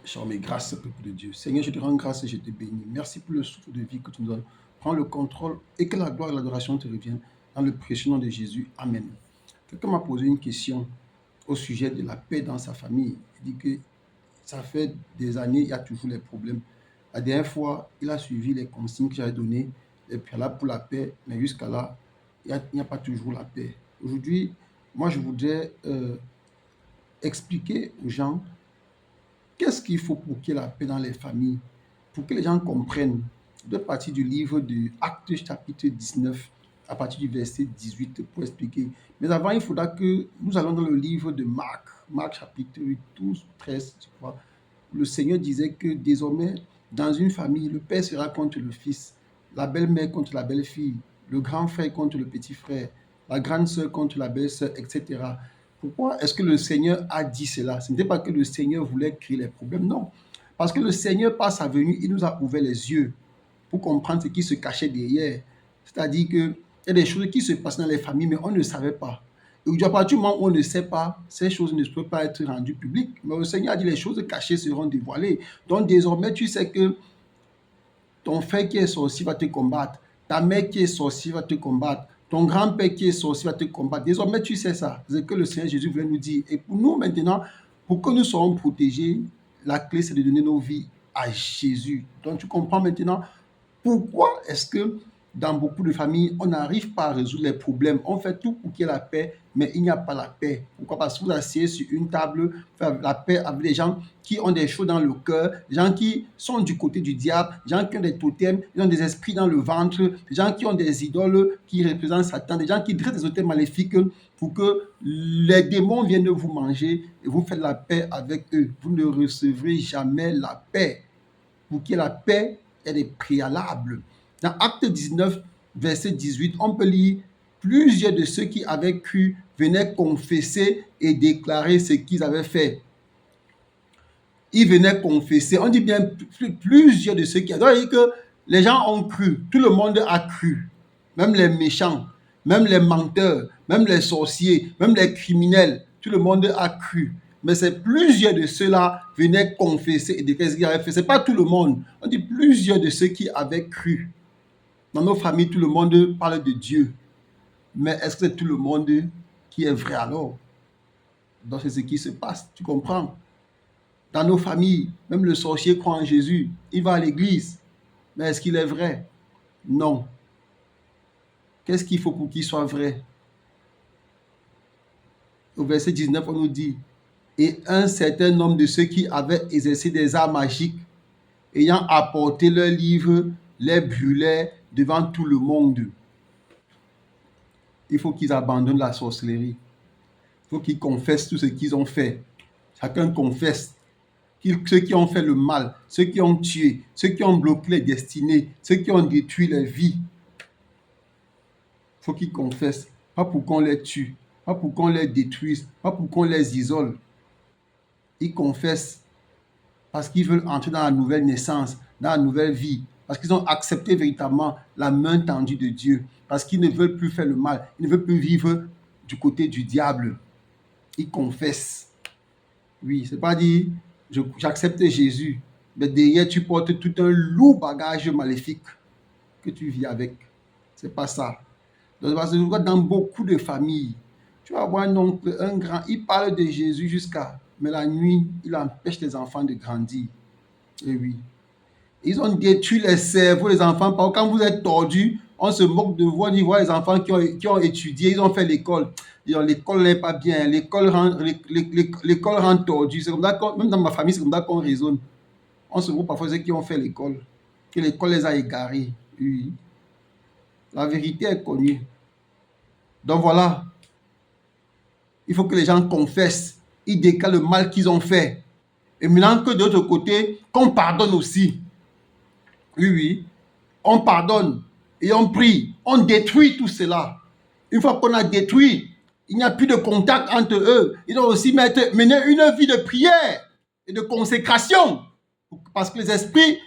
Charmé, grâce, peuple de Dieu. Seigneur, je te rends grâce et je te bénis. Merci pour le souffle de vie que tu nous donnes. Prends le contrôle et que la gloire et l'adoration te reviennent dans le précieux nom de Jésus. Amen. Quelqu'un m'a posé une question au sujet de la paix dans sa famille. Il dit que ça fait des années, il y a toujours les problèmes. La dernière fois, il a suivi les consignes que j'avais données, les préalables pour la paix, mais jusqu'à là, il n'y a pas toujours la paix. Aujourd'hui, moi, je voudrais expliquer aux gens qu'est-ce qu'il faut pour qu'il y ait la paix dans les familles, pour que les gens comprennent, de partir du livre de Actes chapitre 19, à partir du verset 18, pour expliquer. Mais avant, il faudra que nous allons dans le livre de Marc, Marc chapitre 12, 13, je crois. Le Seigneur disait que désormais, dans une famille, le père sera contre le fils, la belle-mère contre la belle-fille, le grand frère contre le petit frère, la grande sœur contre la belle-sœur, etc. Pourquoi est-ce que le Seigneur a dit cela? Ce n'était pas que le Seigneur voulait créer les problèmes, non. Parce que le Seigneur, par sa venue, il nous a ouvert les yeux pour comprendre ce qui se cachait derrière. C'est-à-dire qu'il y a des choses qui se passent dans les familles, mais on ne savait pas. Et à partir du moment où on ne sait pas, ces choses ne peuvent pas être rendues publiques. Mais le Seigneur a dit les choses cachées seront dévoilées. Donc désormais, tu sais que ton frère qui est sorcier va te combattre, ta mère qui est sorcière va te combattre, ton grand-père qui est sorcier va te combattre. Désormais, tu sais ça. C'est ce que le Seigneur Jésus voulait nous dire. Et pour nous, maintenant, pour que nous soyons protégés, la clé, c'est de donner nos vies à Jésus. Donc, tu comprends maintenant pourquoi est-ce que dans beaucoup de familles, on n'arrive pas à résoudre les problèmes. On fait tout pour qu'il y ait la paix, mais il n'y a pas la paix. Pourquoi? Parce que vous asseyez sur une table, faire la paix avec des gens qui ont des choses dans le cœur, des gens qui sont du côté du diable, des gens qui ont des totems, qui ont des esprits dans le ventre, des gens qui ont des idoles qui représentent Satan, des gens qui dressent des hôtels maléfiques pour que les démons viennent vous manger et vous faites la paix avec eux. Vous ne recevrez jamais la paix. Pour qu'il y ait la paix, il y a des préalables. Dans Acte 19, verset 18, on peut lire plusieurs de ceux qui avaient cru venaient confesser et déclarer ce qu'ils avaient fait. Ils venaient confesser. On dit bien plusieurs de ceux qui avaient dit que les gens ont cru. Tout le monde a cru. Même les méchants, même les menteurs, même les sorciers, même les criminels. Tout le monde a cru. Mais c'est plusieurs de ceux-là venaient confesser et déclarer ce qu'ils avaient fait. Ce n'est pas tout le monde. On dit plusieurs de ceux qui avaient cru. Dans nos familles, tout le monde parle de Dieu. Mais est-ce que c'est tout le monde qui est vrai alors? Donc c'est ce qui se passe. Tu comprends? Dans nos familles, même le sorcier croit en Jésus. Il va à l'église. Mais est-ce qu'il est vrai? Non. Qu'est-ce qu'il faut pour qu'il soit vrai? Au verset 19, on nous dit, et un certain nombre de ceux qui avaient exercé des arts magiques, ayant apporté leurs livres, les brûlaient devant tout le monde. Il faut qu'ils abandonnent la sorcellerie. Il faut qu'ils confessent tout ce qu'ils ont fait. Chacun confesse. Ceux qui ont fait le mal, ceux qui ont tué, ceux qui ont bloqué les destinées, ceux qui ont détruit les vies. Il faut qu'ils confessent. Pas pour qu'on les tue, pas pour qu'on les détruise, pas pour qu'on les isole. Ils confessent parce qu'ils veulent entrer dans la nouvelle naissance, dans la nouvelle vie, parce qu'ils ont accepté véritablement la main tendue de Dieu, parce qu'ils ne veulent plus faire le mal, ils ne veulent plus vivre du côté du diable. Ils confessent. Oui, c'est pas dire j'accepte Jésus, mais derrière tu portes tout un lourd bagage maléfique que tu vis avec. C'est pas ça. Donc, parce que dans beaucoup de familles, tu vas avoir un oncle, un grand, il parle de Jésus mais la nuit, il empêche les enfants de grandir. Et oui. Ils ont détruit les cerveaux des enfants. Quand vous êtes tordu, on se moque de vous. On dit, voilà les enfants qui ont étudié, ils ont fait l'école. L'école n'est pas bien. L'école rend tordu. C'est comme ça même dans ma famille, c'est comme ça qu'on raisonne. On se moque parfois de ceux qui ont fait l'école. Que l'école les a égarés. Oui. La vérité est connue. Donc voilà. Il faut que les gens confessent. Ils déclarent le mal qu'ils ont fait. Et maintenant que de l'autre côté, qu'on pardonne aussi. Oui, oui. On pardonne et on prie. On détruit tout cela. Une fois qu'on a détruit, il n'y a plus de contact entre eux. Ils doivent aussi mener une vie de prière et de consécration. Parce que les esprits,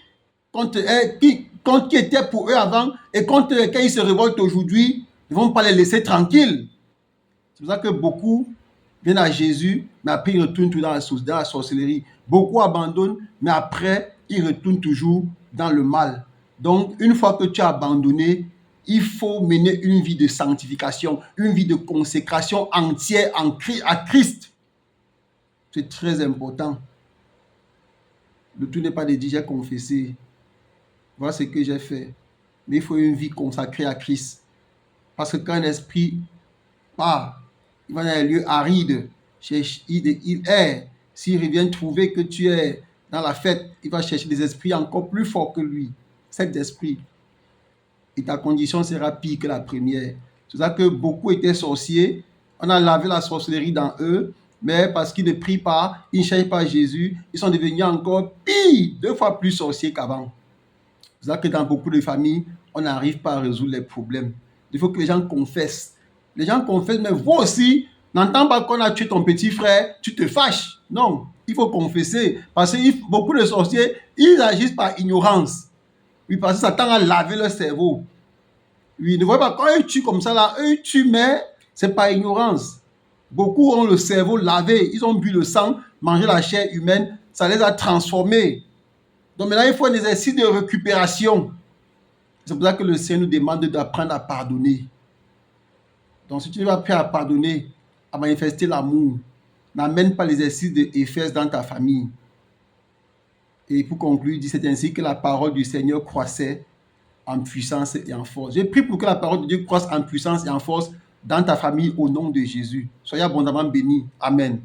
qui étaient pour eux avant et contre lesquels ils se révoltent aujourd'hui, ils ne vont pas les laisser tranquilles. C'est pour ça que beaucoup viennent à Jésus, mais après ils retournent tout dans la sorcellerie. Beaucoup abandonnent, mais après ils retournent toujours dans le mal. Donc, une fois que tu as abandonné, il faut mener une vie de sanctification, une vie de consécration entière à Christ. C'est très important. Le tout n'est pas de dire j'ai confessé, voilà ce que j'ai fait. Mais il faut une vie consacrée à Christ. Parce que quand un esprit part, il va dans les lieux arides, il est. S'il revient trouver que tu es dans la fête, il va chercher des esprits encore plus forts que lui. Cet esprit. Et ta condition sera pire que la première. C'est ça que beaucoup étaient sorciers. On a lavé la sorcellerie dans eux, mais parce qu'ils ne prient pas, ils ne cherchent pas Jésus, ils sont devenus encore pire, 2 fois plus sorciers qu'avant. C'est ça que dans beaucoup de familles, on n'arrive pas à résoudre les problèmes. Il faut que les gens confessent. Les gens confessent, mais vous aussi, n'entends pas qu'on a tué ton petit frère, tu te fâches. Non, il faut confesser. Parce que beaucoup de sorciers, ils agissent par ignorance. Oui, parce que ça tend à laver leur cerveau. Oui, ne voyez pas, quand ils tuent comme ça, là, eux, ils tuent, mais c'est par ignorance. Beaucoup ont le cerveau lavé. Ils ont bu le sang, mangé la chair humaine, ça les a transformés. Donc maintenant, il faut un exercice de récupération. C'est pour ça que le Seigneur nous demande d'apprendre à pardonner. Donc si tu n'es pas prêt à pardonner, à manifester l'amour, n'amène pas l'exercice de Éphèse dans ta famille. Et pour conclure, il dit, c'est ainsi que la parole du Seigneur croissait en puissance et en force. J'ai prié pour que la parole de Dieu croisse en puissance et en force dans ta famille au nom de Jésus. Soyez abondamment bénis. Amen.